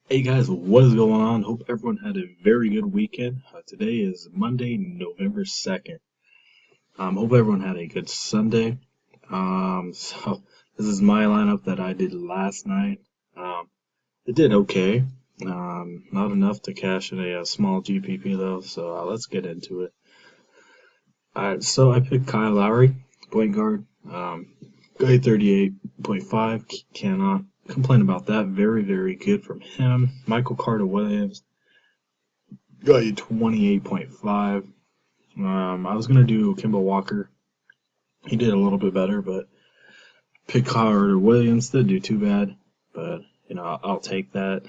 Hey guys, what is going on? Hope everyone had a very good weekend. Today is Monday, November 2nd. Hope everyone had a good Sunday. So this is my lineup that I did last night. Um, it did okay. Not enough to cash in a small GPP though, so let's get into it. Alright, so I picked Kyle Lowry, point guard. Guy 38.5, cannot complain about that. Very, very good from him. Michael Carter Williams, got you 28.5. I was going to do Kimball Walker. He did a little bit better, but pick Carter Williams didn't do too bad, but I'll take that.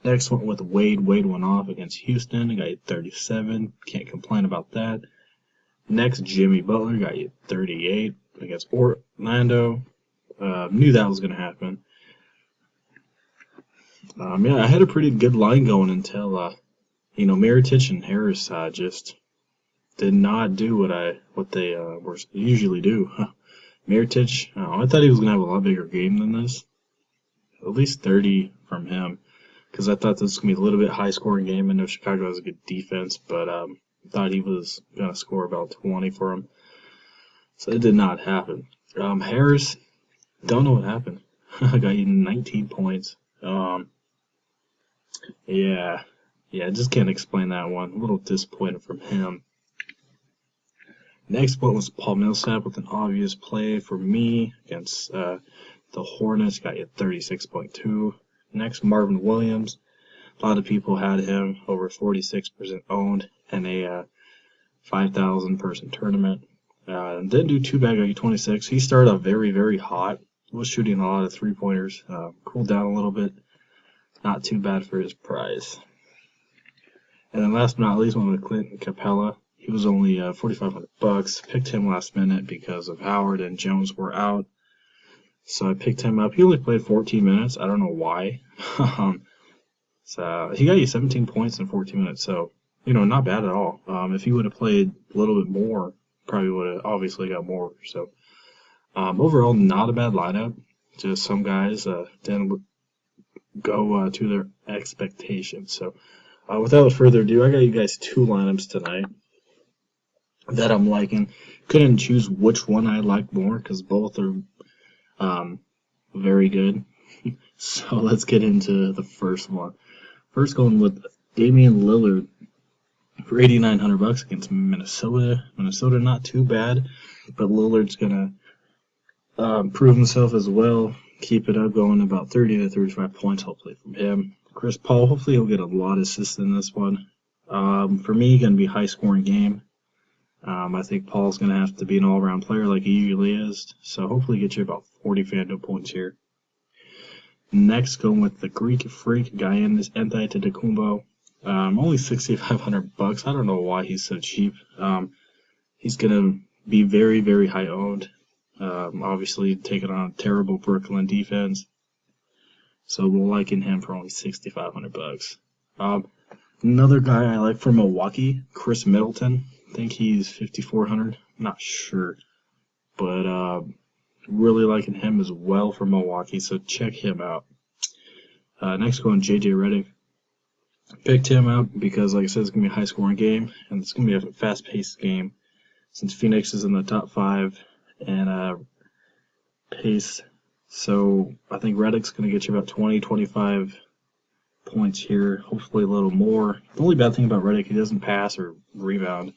Next one with Wade. Wade went off against Houston. Got you 37. Can't complain about that. Next, Jimmy Butler got you 38 against Orlando. Knew that was going to happen. I had a pretty good line going until Miritich and Harris just did not do what they were usually do. Miritich, I thought he was gonna have a lot bigger game than this, at least 30 from him, because I thought this was gonna be a little bit high scoring game. I know Chicago has a good defense, but I thought he was gonna score about 20 for him, so it did not happen. Harris, don't know what happened. I got 19 points. Yeah, just can't explain that one. A little disappointed from him. Next one was Paul Millsap with an obvious play for me against the Hornets. Got you 36.2. Next, Marvin Williams. A lot of people had him over 46% owned in a 5,000 person tournament. Didn't do too bad. Got you 26. He started off very, very hot. Was shooting a lot of 3-pointers. Cooled down a little bit. Not too bad for his price. And then last but not least, one with Clinton Capella. He was only $4,500. Picked him last minute because of Howard and Jones were out. So I picked him up. He only played 14 minutes. I don't know why. So he got you 17 points in 14 minutes. So, not bad at all. If he would have played a little bit more, probably would have obviously got more. So overall, not a bad lineup. Just some guys didn't go to their expectations. So without further ado, I got you guys two lineups tonight that I'm liking. Couldn't choose which one I like more because both are very good. So let's get into the first one. First, going with Damian Lillard for $8,900 against Minnesota. Minnesota not too bad, but Lillard's gonna prove himself as well. Keep it up, going about 30 to 35 points hopefully from him. Chris Paul, hopefully he'll get a lot of assists in this one. For me, gonna be a high scoring game. I think Paul's going to have to be an all-around player like he usually is, so hopefully get you about 40 Fanduel points here. Next, going with the Greek Freak, Giannis Antetokounmpo. Only $6,500. I don't know why he's so cheap. He's going to be very, very high owned. Obviously, taking on a terrible Brooklyn defense, so we'll liken him for only $6,500. Another guy I like from Milwaukee, Chris Middleton. I think he's 5,400. Not sure, but really liking him as well from Milwaukee. So check him out. Next, going JJ Redick. Picked him up because, like I said, it's gonna be a high-scoring game, and it's gonna be a fast-paced game since Phoenix is in the top 5 and pace. So I think Redick's gonna get you about 20, 25 points here. Hopefully a little more. The only bad thing about Redick, he doesn't pass or rebound.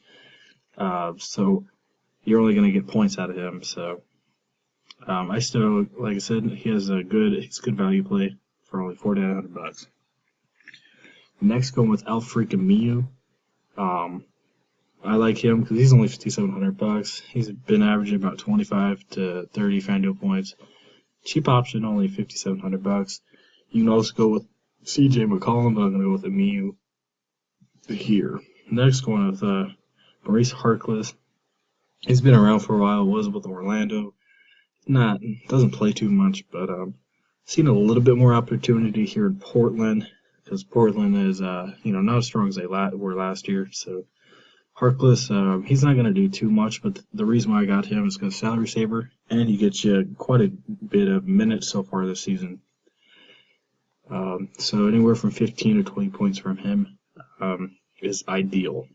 So you're only going to get points out of him. So I still, like I said, he's a good value play for only $4,900. Next, going with Alfred Camillo. I like him because he's only $5,700. He's been averaging about 25 to 30 Fanduel points. Cheap option, only $5,700. You can also go with CJ McCollum, but I'm going to go with Camillo here. Next, going with Maurice Harkless. He's been around for a while, was with Orlando. Doesn't play too much, but seen a little bit more opportunity here in Portland because Portland is not as strong as they were last year. So Harkless, he's not going to do too much, but the reason why I got him is because salary saver, and he gets you quite a bit of minutes so far this season. So anywhere from 15 to 20 points from him is ideal.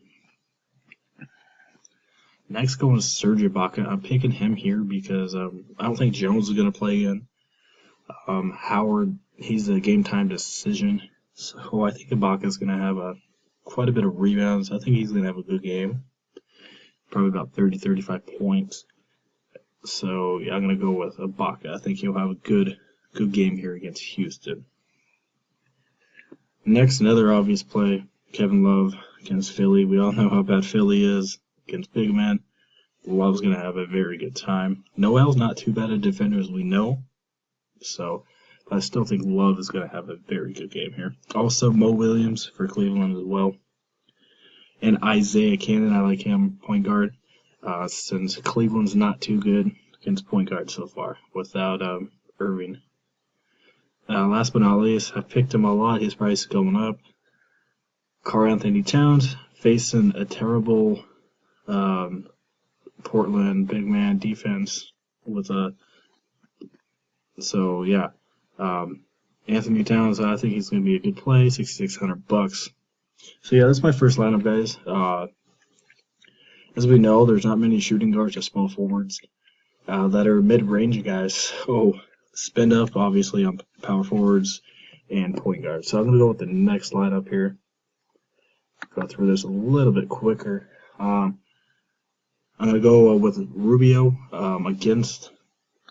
Next, going with Serge Ibaka. I'm picking him here because I don't think Jones is going to play again. Howard, he's a game time decision. So I think Ibaka is going to have quite a bit of rebounds. I think he's going to have a good game. Probably about 30, 35 points. So yeah, I'm going to go with Ibaka. I think he'll have a good game here against Houston. Next, another obvious play, Kevin Love against Philly. We all know how bad Philly is against big men. Love's going to have a very good time. Noel's not too bad a defender as we know. So I still think Love is going to have a very good game here. Also, Mo Williams for Cleveland as well. And Isaiah Cannon, I like him, point guard. Since Cleveland's not too good against point guard so far without Irving. Last but not least, I picked him a lot. His price is going up. Karl Anthony Towns facing a terrible Portland big man defense with Anthony Towns, I think he's going to be a good play, $6,600. So yeah, that's my first lineup, guys. As we know, there's not many shooting guards or small forwards that are mid-range guys. So spend up, obviously, on power forwards and point guards. So I'm going to go with the next lineup here. Go through this a little bit quicker. I'm going to go with Rubio against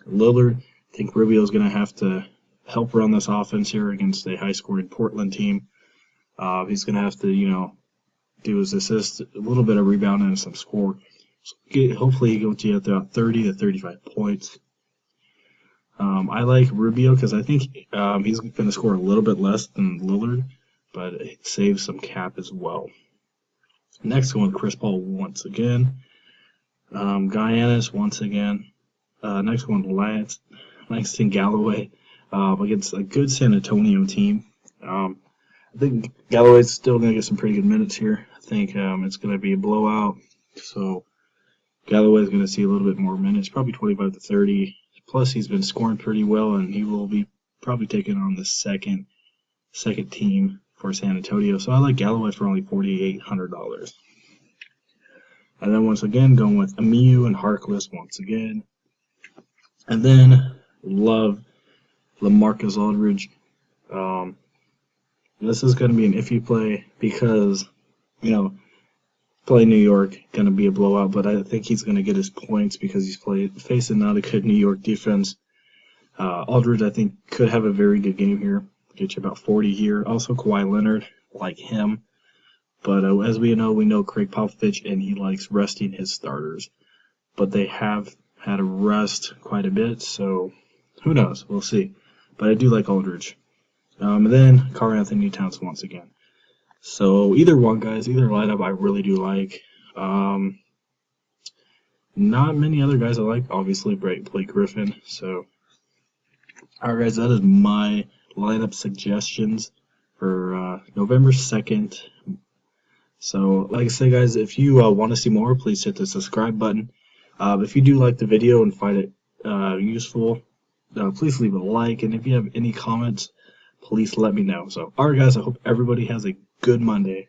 Lillard. I think Rubio is going to have to help run this offense here against a high-scoring Portland team. He's going to have to, do his assist, a little bit of rebounding and some score. So hopefully he goes to about 30 to 35 points. I like Rubio because I think he's going to score a little bit less than Lillard, but it saves some cap as well. Next one, Chris Paul once again. Giannis once again. Next one, Langston Galloway against a good San Antonio team. I think Galloway's still going to get some pretty good minutes here. I think it's going to be a blowout. So Galloway's going to see a little bit more minutes, probably 25 to 30. Plus, he's been scoring pretty well, and he will be probably taking on the second team for San Antonio. So I like Galloway for only $4,800. And then once again, going with Amiu and Harkless once again. And then love LaMarcus Aldridge. This is going to be an iffy play because, play New York, going to be a blowout, but I think he's going to get his points because he's facing not a good New York defense. Aldridge, I think, could have a very good game here. Get you about 40 here. Also, Kawhi Leonard, like him. But as we know Craig Popovich, and he likes resting his starters. But they have had to rest quite a bit, so who knows? We'll see. But I do like Aldridge. And then Karl Anthony Towns once again. So either one, guys, either lineup I really do like. Not many other guys I like. Obviously, Blake Griffin. So, all right, guys, that is my lineup suggestions for November 2nd. So, like I said, guys, if you want to see more, please hit the subscribe button. If you do like the video and find it useful, please leave a like. And if you have any comments, please let me know. So, all right, guys, I hope everybody has a good Monday.